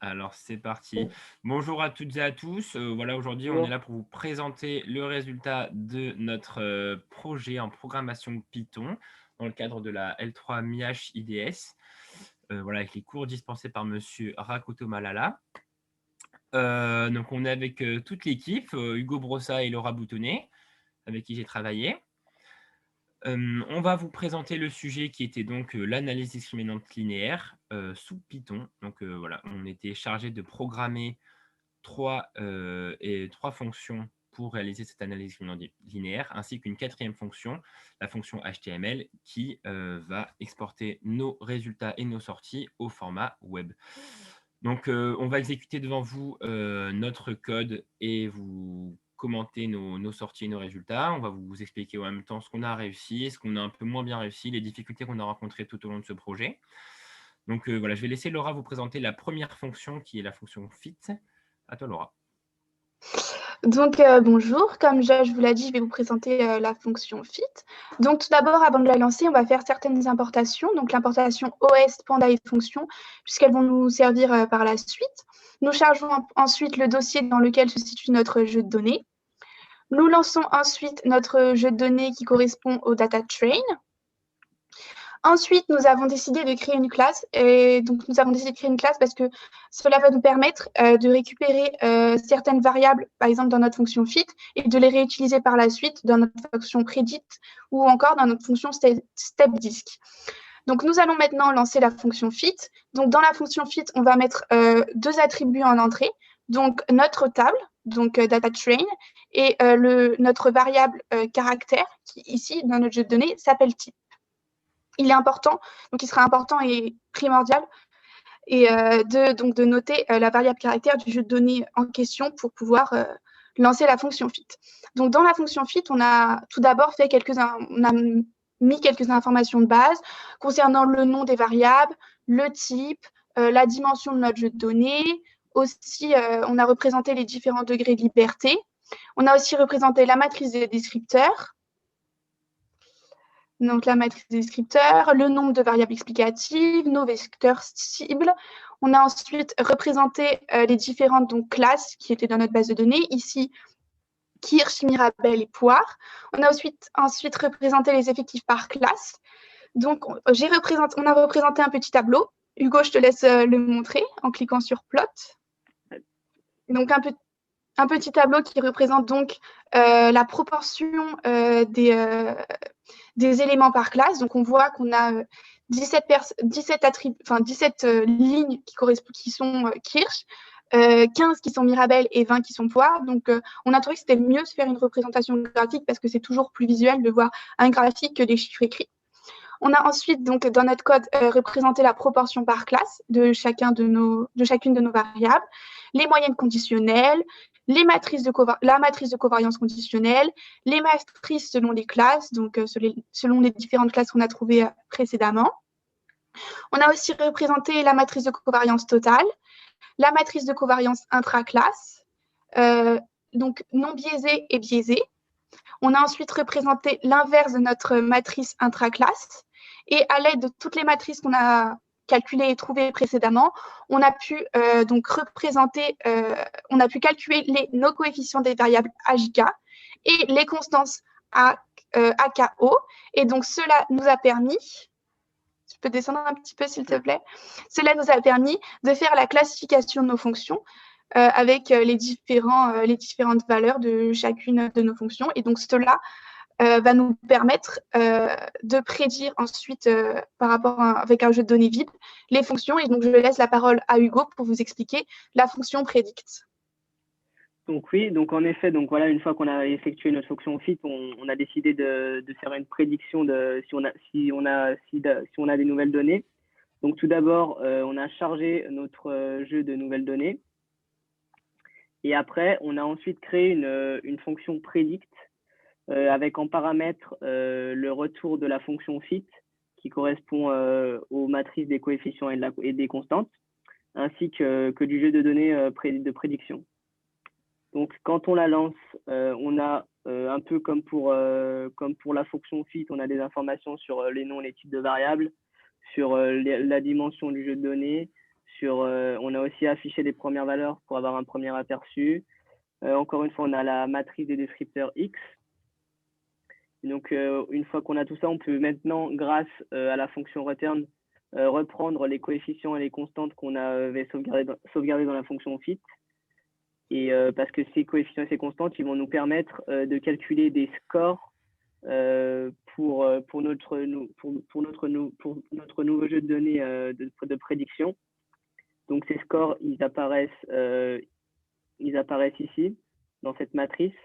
Alors c'est parti. Bonjour à toutes et à tous. Voilà, aujourd'hui, on est Bonjour. là pour vous présenter le résultat de notre projet en programmation Python dans le cadre de la L3 MIH IDS. Voilà, avec les cours dispensés par Monsieur Rakoto Malala. Donc on est avec toute l'équipe, Hugo Brossa et Laura Boutonnet, avec qui j'ai travaillé. On va vous présenter le sujet qui était donc l'analyse discriminante linéaire sous Python. Donc voilà, on était chargé de programmer trois fonctions pour réaliser cette analyse discriminante linéaire, ainsi qu'une quatrième fonction, la fonction HTML, qui va exporter nos résultats et nos sorties au format web. Donc, on va exécuter devant vous notre code et vous commenter nos sorties et nos résultats. On va vous expliquer en même temps ce qu'on a réussi, ce qu'on a un peu moins bien réussi, les difficultés qu'on a rencontrées tout au long de ce projet. Donc, voilà, je vais laisser Laura vous présenter la première fonction qui est la fonction fit. À toi, Laura. Bonjour, comme je vous l'ai dit, je vais vous présenter la fonction fit. Donc, tout d'abord, avant de la lancer, on va faire certaines importations. Donc, l'importation OS, Panda et fonction, puisqu'elles vont nous servir par la suite. Nous chargeons ensuite le dossier dans lequel se situe notre jeu de données. Nous lançons ensuite notre jeu de données qui correspond au data train. Ensuite, nous avons décidé de créer une classe. Et donc, nous avons décidé de créer une classe parce que cela va nous permettre de récupérer certaines variables, par exemple dans notre fonction fit, et de les réutiliser par la suite dans notre fonction predict ou encore dans notre fonction step-disk. Donc, nous allons maintenant lancer la fonction fit. Donc, dans la fonction fit, on va mettre deux attributs en entrée. Donc, notre table, donc data train, et notre variable caractère, qui ici, dans notre jeu de données, s'appelle type. Il est important, donc il sera important et primordial et de noter la variable caractère du jeu de données en question pour pouvoir lancer la fonction fit. Donc dans la fonction fit, on a tout d'abord fait on a mis quelques informations de base concernant le nom des variables, le type, la dimension de notre jeu de données. Aussi, on a représenté les différents degrés de liberté. On a aussi représenté la matrice des descripteurs. Donc la matrice des descripteurs, le nombre de variables explicatives, nos vecteurs cibles. On a ensuite représenté les différentes classes qui étaient dans notre base de données. Ici, Kirsch, Mirabel et Poire. On a ensuite représenté les effectifs par classe. Donc, on a représenté un petit tableau. Hugo, je te laisse le montrer en cliquant sur Plot. Donc, un petit tableau qui représente donc la proportion des éléments par classe. Donc, on voit qu'on a 17 lignes qui sont Kirsch, 15 qui sont Mirabel et 20 qui sont Poire. Donc, on a trouvé que c'était mieux de faire une représentation graphique parce que c'est toujours plus visuel de voir un graphique que des chiffres écrits. On a ensuite, donc, dans notre code, représenté la proportion par classe de chacune de nos variables, les moyennes conditionnelles, la matrice de covariance conditionnelle, les matrices selon les classes, donc selon les différentes classes qu'on a trouvées précédemment. On a aussi représenté la matrice de covariance totale, la matrice de covariance intraclasse, donc non biaisée et biaisée. On a ensuite représenté l'inverse de notre matrice intraclasse. Et à l'aide de toutes les matrices qu'on a calculées et trouvées précédemment, on a pu calculer nos coefficients des variables HK et les constances AKO. Et donc, cela nous a permis, tu peux descendre un petit peu s'il te plaît, cela nous a permis de faire la classification de nos fonctions avec les différentes valeurs de chacune de nos fonctions. Et donc, cela va nous permettre de prédire ensuite, avec un jeu de données vide, les fonctions. Et donc, je laisse la parole à Hugo pour vous expliquer la fonction predict. Donc oui, donc en effet, donc voilà, une fois qu'on a effectué notre fonction fit, on a décidé de faire une prédiction de si on a des nouvelles données. Donc tout d'abord, on a chargé notre jeu de nouvelles données. Et après, on a ensuite créé une fonction predict avec en paramètre le retour de la fonction fit qui correspond aux matrices des coefficients et des constantes, ainsi que du jeu de données de prédiction. Donc, quand on la lance, on a un peu comme pour la fonction fit, on a des informations sur les noms et les types de variables, sur la dimension du jeu de données, On a aussi affiché les premières valeurs pour avoir un premier aperçu. Encore une fois, on a la matrice des descripteurs X. Donc, une fois qu'on a tout ça, on peut maintenant, grâce à la fonction return, reprendre les coefficients et les constantes qu'on avait sauvegardées dans la fonction fit. Et parce que ces coefficients et ces constantes, ils vont nous permettre de calculer des scores pour notre nouveau jeu de données de prédiction. Donc, ces scores, ils apparaissent ici, dans cette matrice.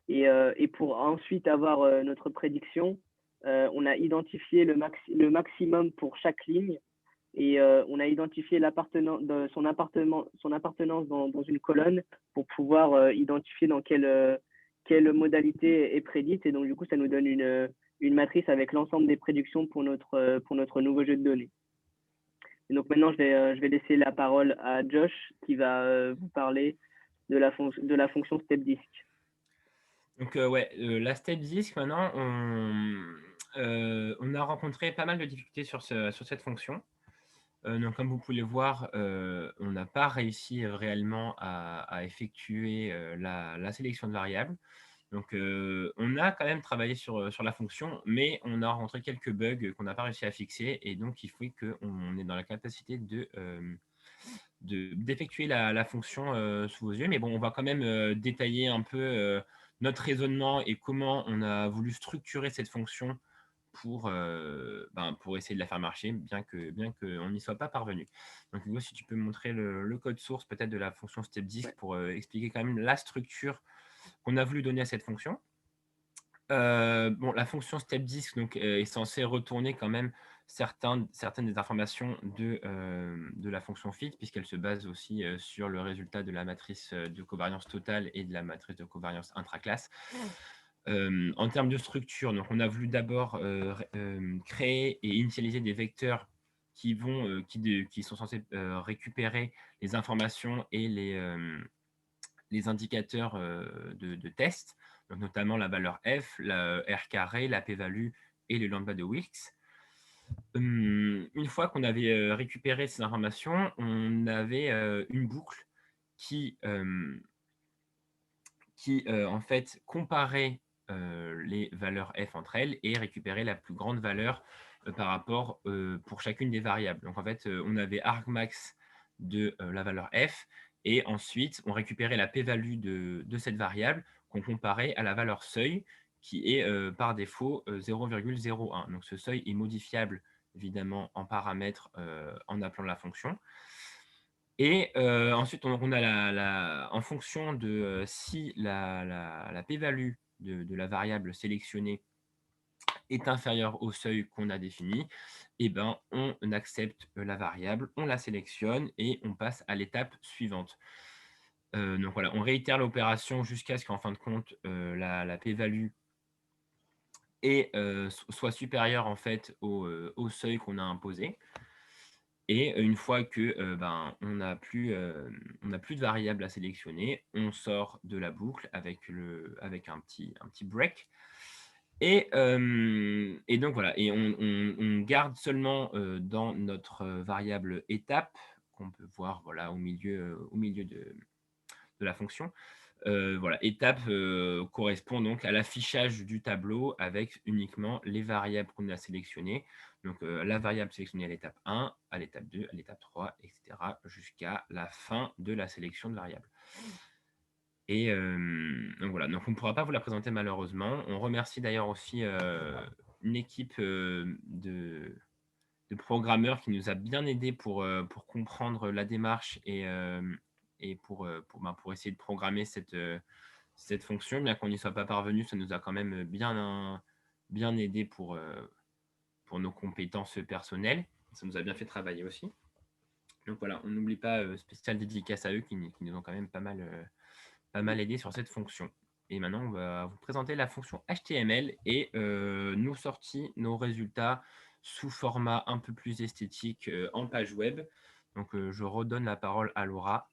Et pour ensuite avoir notre prédiction, on a identifié le maximum pour chaque ligne et on a identifié son appartenance dans une colonne pour pouvoir identifier dans quelle modalité est prédite. Et donc, du coup, ça nous donne une matrice avec l'ensemble des prédictions pour notre nouveau jeu de données. Et donc, maintenant, je vais laisser la parole à Josh qui va vous parler de la fonction step-disk. Donc, la step-disk, maintenant, on a rencontré pas mal de difficultés sur cette fonction. Donc, comme vous pouvez le voir, on n'a pas réussi réellement à effectuer la sélection de variables. Donc, on a quand même travaillé sur la fonction, mais on a rencontré quelques bugs qu'on n'a pas réussi à fixer. Et donc, il faut qu'on est dans la capacité d'effectuer la fonction sous vos yeux. Mais bon, on va quand même détailler un peu notre raisonnement et comment on a voulu structurer cette fonction pour essayer de la faire marcher, bien qu'on n'y soit pas parvenu. Donc, Hugo, si tu peux me montrer le code source peut-être de la fonction step-disk pour expliquer quand même la structure qu'on a voulu donner à cette fonction. La fonction step-disk est censée retourner quand même certaines des informations de la fonction fit, puisqu'elle se base aussi sur le résultat de la matrice de covariance totale et de la matrice de covariance intraclasse. En termes de structure, donc on a voulu d'abord créer et initialiser des vecteurs qui sont censés récupérer les informations et les indicateurs de test, donc notamment la valeur f, la r carré, la p-value et le lambda de Wilks. Une fois qu'on avait récupéré ces informations, on avait une boucle qui en fait comparait les valeurs f entre elles et récupérait la plus grande valeur par rapport pour chacune des variables. Donc en fait, on avait argmax de la valeur f et ensuite on récupérait la p-value de cette variable qu'on comparait à la valeur seuil qui est par défaut 0,01. Donc ce seuil est modifiable évidemment en paramètres en appelant la fonction. Et ensuite, on a en fonction de si la p-value de la variable sélectionnée est inférieure au seuil qu'on a défini, eh ben, on accepte la variable, on la sélectionne et on passe à l'étape suivante. Donc voilà, on réitère l'opération jusqu'à ce qu'en fin de compte, la p-value soit supérieure en fait au seuil qu'on a imposé. Et une fois que on n'a plus de variable à sélectionner, on sort de la boucle avec un petit break. Et donc voilà, et on garde seulement dans notre variable étape, qu'on peut voir voilà, au milieu de la fonction. Étape correspond donc à l'affichage du tableau avec uniquement les variables qu'on a sélectionnées. Donc, la variable sélectionnée à l'étape 1, à l'étape 2, à l'étape 3, etc. jusqu'à la fin de la sélection de variables. Et donc voilà, donc on ne pourra pas vous la présenter malheureusement. On remercie d'ailleurs aussi une équipe de programmeurs qui nous a bien aidés pour comprendre la démarche et pour essayer de programmer cette fonction. Bien qu'on n'y soit pas parvenu, ça nous a quand même bien aidé pour nos compétences personnelles. Ça nous a bien fait travailler aussi. Donc voilà, on n'oublie pas spécial dédicace à eux qui nous ont quand même pas mal aidé sur cette fonction. Et maintenant, on va vous présenter la fonction HTML et nous sortir nos résultats sous format un peu plus esthétique en page web. Donc, je redonne la parole à Laura.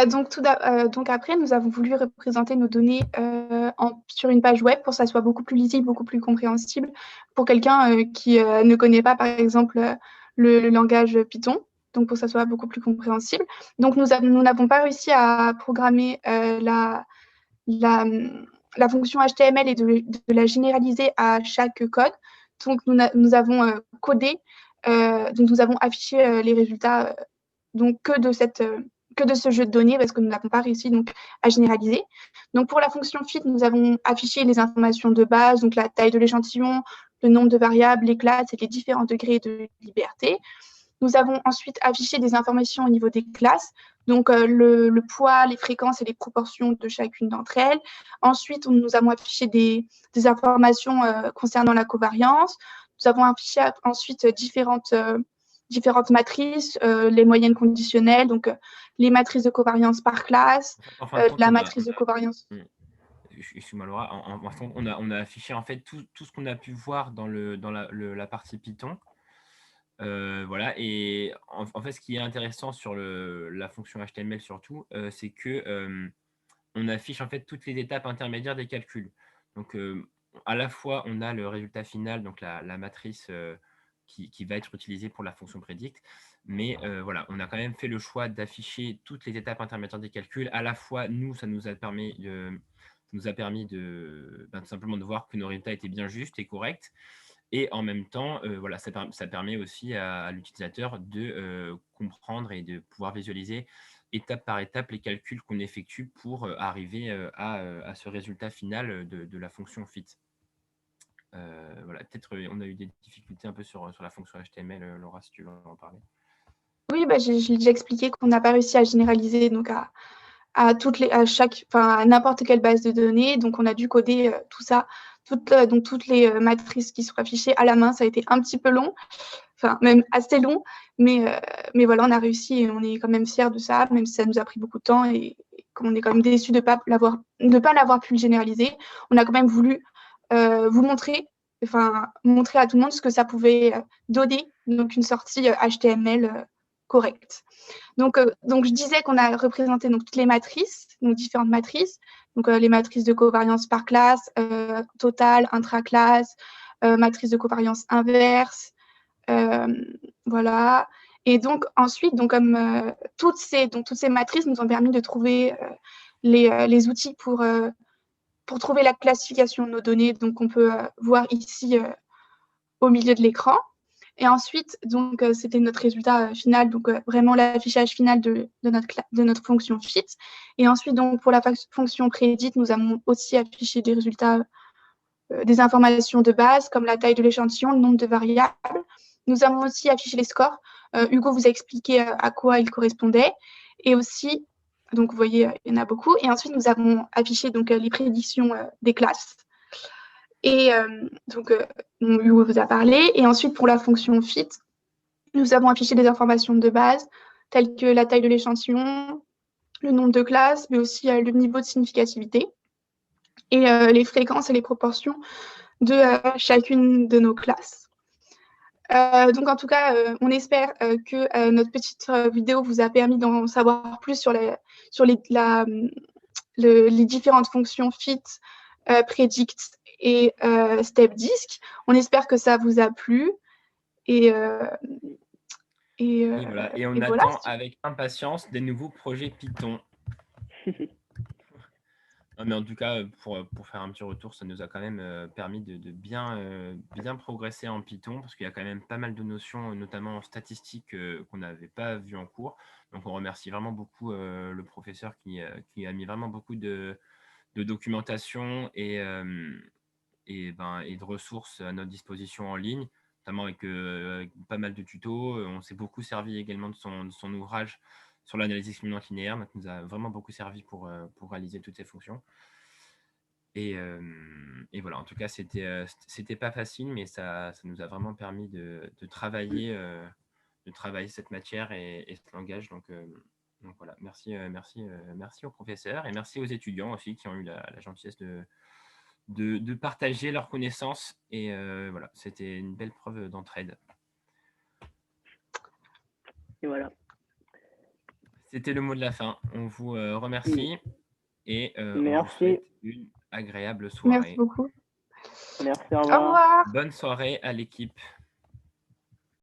Donc après, nous avons voulu représenter nos données sur une page web pour que ça soit beaucoup plus lisible, beaucoup plus compréhensible pour quelqu'un qui ne connaît pas, par exemple, le langage Python, donc pour que ça soit beaucoup plus compréhensible. Donc nous n'avons pas réussi à programmer la fonction HTML et de la généraliser à chaque code. Donc nous avons codé, donc nous avons affiché les résultats donc que de ce jeu de données parce que nous n'avons pas réussi donc à généraliser. Donc pour la fonction fit, nous avons affiché les informations de base, donc la taille de l'échantillon, le nombre de variables, les classes et les différents degrés de liberté. Nous avons ensuite affiché des informations au niveau des classes, donc le poids, les fréquences et les proportions de chacune d'entre elles. Ensuite, nous avons affiché des informations concernant la covariance. Nous avons affiché ensuite différentes matrices, les moyennes conditionnelles, donc les matrices de covariance par classe, En fin de compte, la matrice de covariance. Excuse-moi Laura, en fait, on a affiché en fait tout ce qu'on a pu voir dans la partie Python. Voilà, et en fait, ce qui est intéressant sur la fonction HTML surtout, c'est que on affiche en fait toutes les étapes intermédiaires des calculs. Donc, à la fois, on a le résultat final, donc la matrice qui va être utilisée pour la fonction predict, mais voilà, on a quand même fait le choix d'afficher toutes les étapes intermédiaires des calculs. À la fois, nous, ça nous a permis tout simplement de voir que nos résultats étaient bien justes et corrects. Et en même temps, voilà, ça permet aussi à l'utilisateur de comprendre et de pouvoir visualiser étape par étape les calculs qu'on effectue pour arriver à ce résultat final de la fonction fit. Voilà, peut-être on a eu des difficultés un peu sur la fonction HTML, Laura, si tu veux en parler. Oui, j'ai déjà expliqué qu'on n'a pas réussi à généraliser donc à n'importe quelle base de données. Donc, on a dû coder tout ça, toutes les matrices qui sont affichées à la main. Ça a été un petit peu long, enfin, même assez long, mais voilà, on a réussi et on est quand même fiers de ça, même si ça nous a pris beaucoup de temps et qu'on est quand même déçus de ne pas l'avoir pu le généraliser. On a quand même voulu vous montrer à tout le monde ce que ça pouvait donner, donc une sortie HTML correcte. Donc, je disais qu'on a représenté donc, toutes les matrices, donc différentes matrices, donc les matrices de covariance par classe, totale, intraclasse, matrice de covariance inverse, voilà. Et donc ensuite, donc, comme toutes ces matrices nous ont permis de trouver les outils pour trouver la classification de nos données. Donc on peut voir ici au milieu de l'écran. Et ensuite, donc, c'était notre résultat final, donc vraiment l'affichage final de notre fonction fit. Et ensuite, donc, pour la fonction prédite, nous avons aussi affiché des résultats, des informations de base, comme la taille de l'échantillon, le nombre de variables. Nous avons aussi affiché les scores. Hugo vous a expliqué à quoi ils correspondaient. Et aussi, donc, vous voyez, il y en a beaucoup. Et ensuite, nous avons affiché donc, les prédictions des classes. Et donc, Hugo vous a parlé. Et ensuite, pour la fonction fit, nous avons affiché des informations de base, telles que la taille de l'échantillon, le nombre de classes, mais aussi le niveau de significativité et les fréquences et les proportions de chacune de nos classes. Donc, en tout cas, on espère que notre petite vidéo vous a permis d'en savoir plus sur les différentes fonctions fit, predict et step disk. On espère que ça vous a plu. Et voilà. Et on attend avec impatience des nouveaux projets Python. Non, mais en tout cas, pour faire un petit retour, ça nous a quand même permis de bien progresser en Python, parce qu'il y a quand même pas mal de notions, notamment en statistique, qu'on n'avait pas vues en cours. Donc, on remercie vraiment beaucoup le professeur qui a mis vraiment beaucoup de documentation et de ressources à notre disposition en ligne, notamment avec pas mal de tutos. On s'est beaucoup servi également de son ouvrage sur l'analyse discriminante linéaire, donc nous a vraiment beaucoup servi pour réaliser toutes ces fonctions. Et voilà, en tout cas, c'était pas facile, mais ça nous a vraiment permis de travailler cette matière et ce langage. Donc voilà, merci aux professeurs et merci aux étudiants aussi qui ont eu la gentillesse de partager leurs connaissances. Et voilà, c'était une belle preuve d'entraide. Et voilà. C'était le mot de la fin. On vous remercie et on vous souhaite une agréable soirée. Merci beaucoup. Merci, au revoir. Bonne soirée à l'équipe.